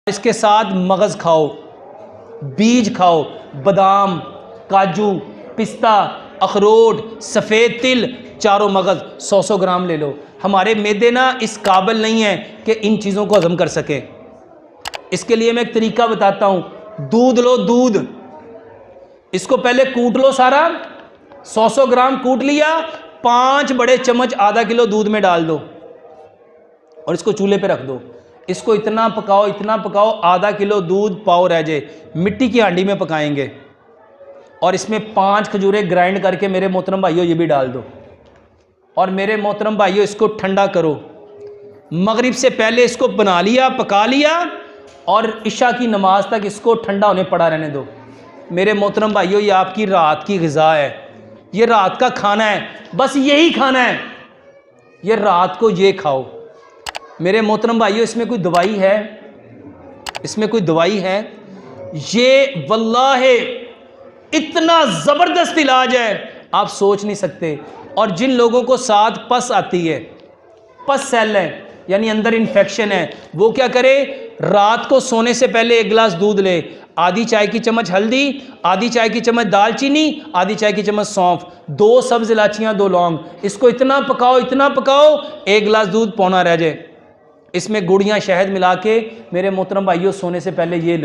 इसके साथ मगज़ खाओ, बीज खाओ, बादाम, काजू, पिस्ता, अखरोट, सफ़ेद तिल, चारों मगज़ 100-100 ग्राम ले लो। हमारे मैदे ना इस काबिल नहीं है कि इन चीज़ों को हज़म कर सके। इसके लिए मैं एक तरीका बताता हूँ। दूध लो, दूध, इसको पहले कूट लो सारा, 100-100 ग्राम कूट लिया, 5 बड़े चम्मच आधा किलो दूध में डाल दो और इसको चूल्हे पे रख दो। इसको इतना पकाओ आधा किलो दूध पाव रह जाए। मिट्टी की हांडी में पकाएंगे और इसमें 5 खजूरें ग्राइंड करके मेरे मोहतरम भाइयों ये भी डाल दो। और मेरे मोहतरम भाइयों इसको ठंडा करो। मगरिब से पहले इसको बना लिया, पका लिया और इशा की नमाज तक इसको ठंडा होने पड़ा रहने दो। मेरे मोहतरम भाइयों ये आपकी रात की ग़िज़ा है, ये रात का खाना है, बस यही खाना है, ये रात को ये खाओ। मेरे मोहतरम भाइयों इसमें कोई दवाई है? इसमें कोई दवाई है? ये वल्लाहि इतना ज़बरदस्त इलाज है आप सोच नहीं सकते। और जिन लोगों को साथ पस आती है, पस सेल है यानी अंदर इन्फेक्शन है, वो क्या करे, रात को सोने से पहले 1 गिलास दूध ले, आधी चाय की चम्मच हल्दी, आधी चाय की चम्मच दालचीनी, आधी चाय की चम्मच सौंफ, 2 सब्ज़ इलाचियाँ, 2 लौंग, इसको इतना पकाओ 1 गिलास दूध पौना रह जाए। इसमें गुड़ या शहद मिला के मेरे मोहतरम भाइयों सोने से पहले ये लो।